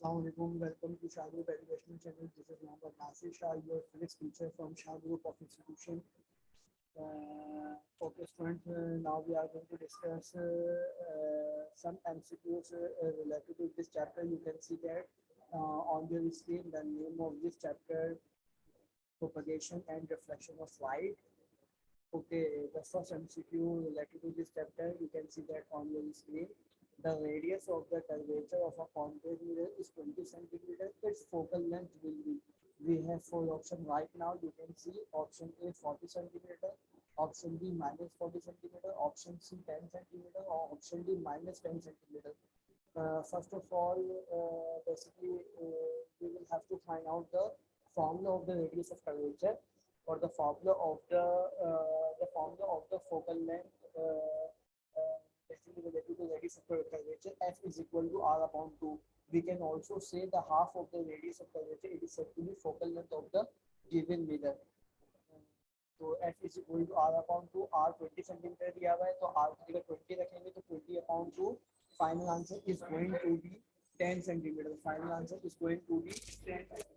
Assalamualaikum. Welcome to Shah Group Educational Channel. This is Mohammad Nasir Shah, your physics teacher from Shah Group of Institution. Okay, students, now we are going to discuss some MCQs related to this chapter. You can see that on your screen the name of this chapter, propagation and reflection of light. Okay, the first MCQ related to this chapter, you can see that on your screen. The radius of the curvature of a concave mirror is 20 centimeter. Its focal length will be. We have four options right now. You can see option A 40 centimeter, option B minus 40 centimeter, option C 10 centimeter, or option D minus 10 centimeter. First of all, basically, we will have to find out the formula of the radius of curvature or the formula of the focal length. Basically related to radius of curvature, f is equal to r upon 2. We can also say the half of the radius of curvature. It is said to be focal length of the given mirror. तो f is equal to r upon 2. r 20 centimetre दिया हुआ है तो r की जगह 20 रखेंगे तो 20 upon 2. Final answer is going to be 10 centimeter. Final answer is going to be 10 centimeter.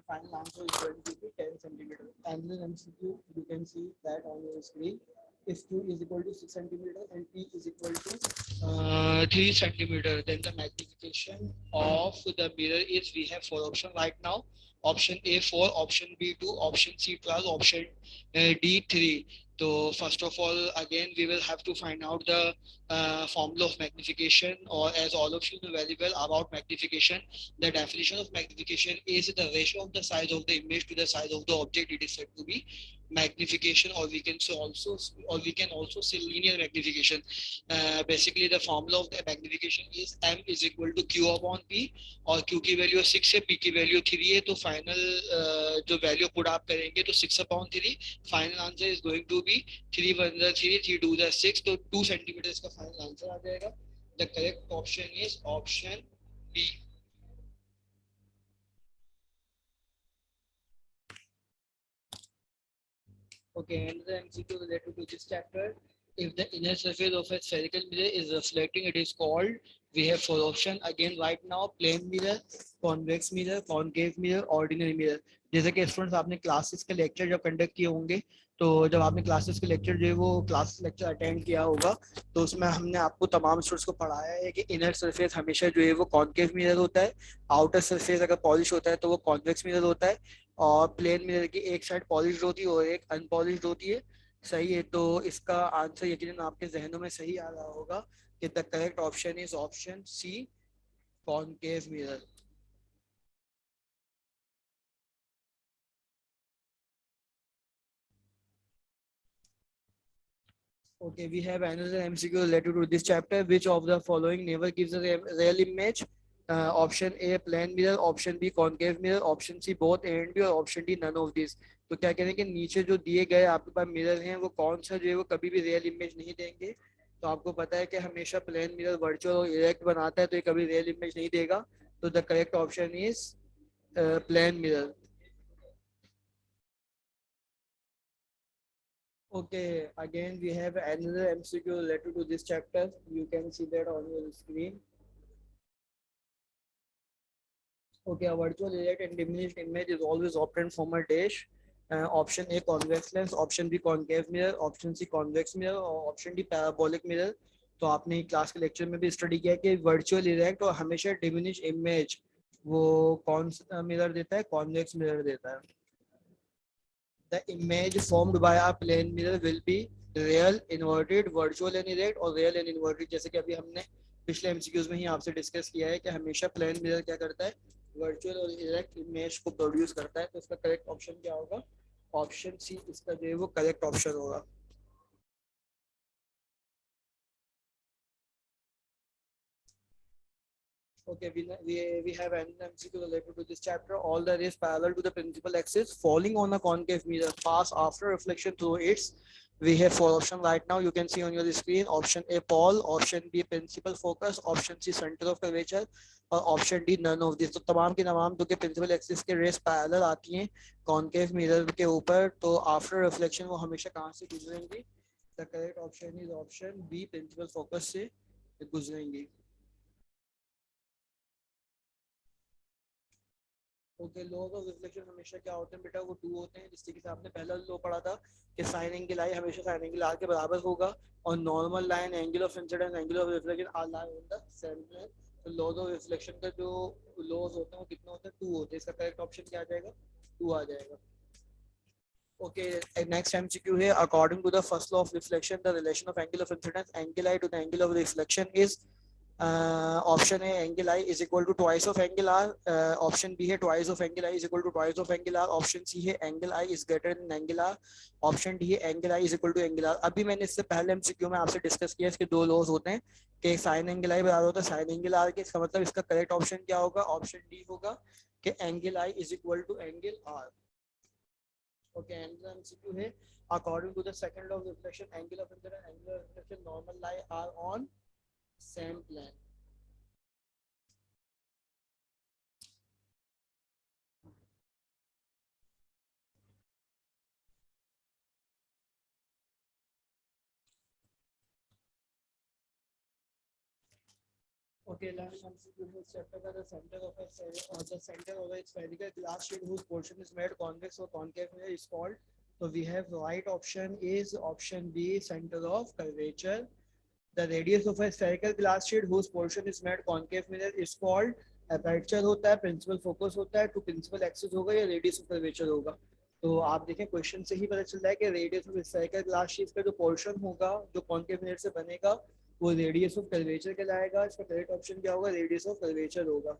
Final answer is going to be 10 centimeter. And then MCQ, you can see that on your screen. If Q is equal to 6 centimeter and P is equal to 3 centimeter, then the magnification of the mirror is, we have four options right now. Option A 4, option B 2, option C 12, option D 3. So first of all, again, we will have to find out the formula of magnification, or as all of you know very well about magnification, the definition of magnification is the ratio of the size of the image to the size of the object. It is said to be magnification, or we can also say linear magnification. Basically, the formula of the magnification is m is equal to q upon p, और q की value 6 है, p की value 3 है, तो final जो value put आप करेंगे तो 6 upon 3. Final answer is going to be 3 1 3 3 2 6, तो 2 सेंटीमीटर इसका फाइनल आंसर आ जाएगा. The correct option is option B. Okay, another MCQ related to this chapter. If the inner surface of a spherical mirror is reflecting, it is called. We have four options again right now: plane mirror, convex mirror, concave mirror, ordinary mirror. जैसे कि students आपने classes के lecture जब conduct किए होंगे, तो जब आपने क्लासेस के लेक्चर जो है वो क्लास लेक्चर अटेंड किया होगा, तो उसमें हमने आपको तमाम स्टूडेंट्स को पढ़ाया है कि इनर सरफेस हमेशा जो है वो कॉन्केव मिरर होता है, आउटर सरफेस अगर पॉलिश होता है तो वो कॉन्वेक्स मिरर होता है, और प्लेन मिरर की एक साइड पॉलिश होती है और एक अनपॉलिश होती है. सही है, तो इसका आंसर यकीनन आपके जहनों में सही आ रहा होगा कि the correct option is option C, concave mirror. Okay, we have another MCQ related to this chapter. Which of the following never gives a real image? Option A plane mirror, option B concave mirror, option C both A and B, और option D none of these. तो क्या करें कि नीचे जो दिए गए आपके पास मिरर हैं वो कौन सा जो है वो कभी भी रियल इमेज नहीं देंगे. तो आपको पता है कि हमेशा प्लेन मिरर वर्चुअल और इरेक्ट बनाता है, तो ये कभी रियल इमेज नहीं देगा. तो the correct option is plane mirror. Okay, again we have another MCQ related to this chapter. You can see that on your screen. Okay, a virtual erect and diminished image is always obtained from a dash. Option A convex lens, option B concave mirror, option C convex mirror, और option D parabolic mirror. तो आपने class के lecture में भी study किया कि virtual erect और हमेशा डिमिनिश इमेज वो कौन सा मिरर देता है? कॉन्वेक्स मिरर देता है. The image formed by a plane mirror will be real, inverted, virtual and erect, और real and inverted. जैसे कि अभी हमने पिछले MCQs में ही आपसे डिस्कस किया है कि हमेशा प्लेन मिरर क्या करता है? वर्चुअल और इरेक्ट इमेज को प्रोड्यूस करता है. तो इसका करेक्ट ऑप्शन क्या होगा? ऑप्शन सी इसका जो है वो करेक्ट ऑप्शन होगा. Okay, we have an MCQ related to this chapter. All the rays parallel to the principal axis falling on a concave mirror pass after reflection through its. We have four options right now. You can see on your screen. Option A pole, option B principal focus, option C center of curvature, और option D none of this. तो तमाम के तमाम जो कि principal axis के rays parallel आती हैं कॉन्केव मिरर के ऊपर, तो आफ्टर रिफ्लेक्शन वो हमेशा कहाँ से गुजरेंगी? The correct option is option B, principal focus से गुजरेंगे। ओके, लॉज ऑफ रिफ्लेक्शन हमेशा क्या होते हैं बेटा, वो टू होते हैं। जिससे कि आपने पहला लॉ पढ़ा था कि साइन एंगल आई हमेशा साइन एंगल आर के बराबर होगा, और normal line, angle of incidence, angle of reflection are lie on the same plane. तो लॉज ऑफ रिफ्लेक्शन का जो लॉज होते हैं वो कितने होते हैं, टू होते हैं। इसका करेक्ट ऑप्शन क्या आ जाएगा, टू आ जाएगा। Okay, next MCQ here. According to the first law of reflection, the relation of angle of incidence, angle I to the angle of reflection is option A, angle I is equal to twice of angle R. Option B है twice of angle I is equal to twice of angle R. Option C है angle I is greater than angle R. Option D है angle I is equal to angle R. अभी मैंने इससे पहले MCQ में आपसे discuss किया, इसके दो लॉज होते हैं कि साइन एंगल आई बराबर होता है साइन एंगल आर के। इसका मतलब इसका करेक्ट ऑप्शन क्या होगा, ऑप्शन डी होगा कि angle I is equal to angle R. Okay, and the MCQ है according to the second law of reflection, angle of incidence, angle of reflection, normal lie are on same plane. Okay, last MCQ is chapter का the center of a spherical glass sheet whose portion is made convex or concave is called. So we have right option is option B, center of curvature. The radius of a spherical glass sheet whose portion is made concave mirror is called aperture होता है, principal focus होता है, to principal axis होगा या radius of curvature होगा। तो आप देखें क्वेश्चन से ही पता चल रहा है कि radius of spherical glass sheet का जो पोर्शन होगा जो कॉन्केव मिरर से बनेगा वो रेडियस ऑफ कर्वेचर कहलाएगा। इसका करेक्ट ऑप्शन क्या होगा, रेडियस ऑफ कर्वेचर होगा।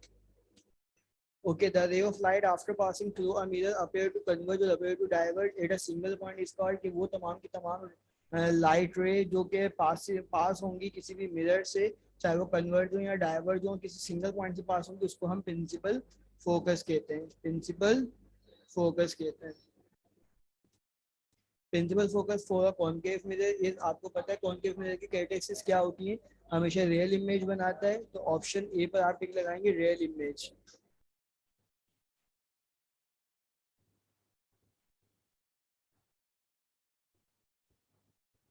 Okay, the ray of light after passing through a mirror appear to converge or appear to diverge at a single point is called कि वो तमाम की तमाम लाइट रे जो कि पास होंगी किसी भी मिरर से, चाहे वो कन्वर्ज हो या डाइवर्ज हो, किसी सिंगल पॉइंट से पास होंगी, उसको हम प्रिंसिपल फोकस कहते हैं, प्रिंसिपल फोकस कहते हैं। Principal focus for a concave mirror is, आपको पता है कॉन्केव मिरर की कैरेक्टरिस्टिक्स क्या होती है, हमेशा रियल इमेज बनाता है। तो ऑप्शन ए पर आप टिक लगाएंगे, real image.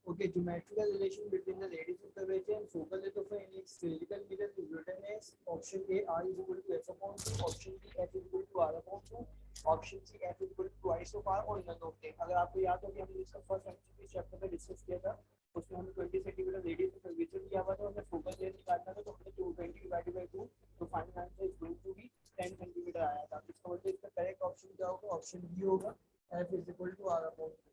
Okay, geometrical relation between the radius of curvature and focal length of an spherical mirror is written as option A r is equal to f upon 2, option B f is equal to r upon 2, option C f is equal to twice of r और none of them। अगर आपको याद हो कि हमने इसका first MCQ chapter में discuss किया था, उसमें हमें 20 सेंटीमीटर रेडियस ऑफ कर्वेचर दिया हुआ था, हमें फोकल लेंथ निकालना था, तो हमने 220 डिवाइडेड बाय 2, तो final answer is going to be 10 centimetre आया था। इसका मतलब इसका करेक्ट ऑप्शन क्या होगा, ऑप्शन बी होगा, f is equal to r upon 2।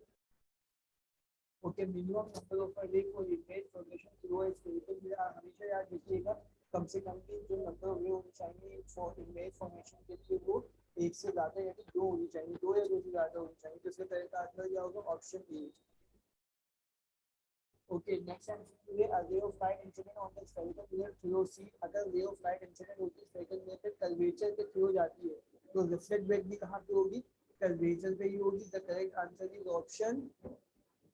Okay, minimum number of ray for image projection through a spherical mirror, हमेशा याद रखिएगा कम से कम की जो नंबर ऑफ रे होनी चाहिए फॉर इमेज फॉर्मेशन के लिए वो एक से ज्यादा यानी दो होनी चाहिए, दो या दो से ज्यादा होनी चाहिए। तो इसका करेक्ट आंसर क्या होगा, option A. Okay, next MCQ है a ray of light incident on the spherical mirror through C, अगर रे ऑफ लाइट इंसिडेंट होती है स्फेरिकल मिरर पे कर्वेचर के थ्रू जाती है, तो रिफ्लेक्ट बैक भी कहां पे होगी, कर्वेचर पे ही होगी। The correct answer is option,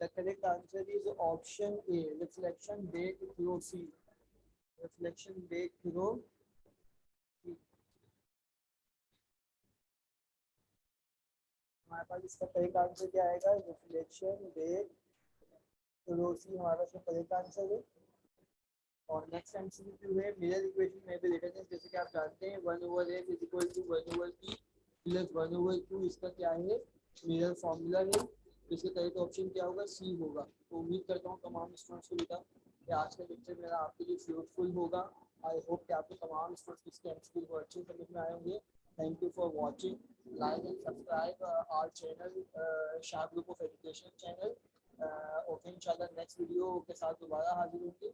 the correct answer is option A, reflection back through C, reflection back through C। हमारे पास इसका करेक्ट आंसर क्या आएगा, रिफ्लेक्शन बैक थ्रू C हमारा इसका करेक्ट आंसर है। और नेक्स्ट एमसीक्यू है मिरर इक्वेशन में भी रिटर्न है, जैसे कि आप जानते हैं 1/f is equal to 1/p plus 1/q, इसका क्या है, मिरर फॉर्मूला है। तो इसका करेक्ट ऑप्शन क्या होगा, सी होगा। तो उम्मीद करता हूँ तमाम स्टूडेंट्स को बेटा कि आज का लेक्चर मेरा आपके लिए फ्रूटफुल होगा। आई होप कि आपको तमाम स्टूडेंट्स इसके एमसीक्यू को अच्छे समझ में आए होंगे। Thank you for watching, like and subscribe our channel Shah group of education channel. Okay, इंशाल्लाह नेक्स्ट वीडियो के साथ दोबारा हाजिर होंगे।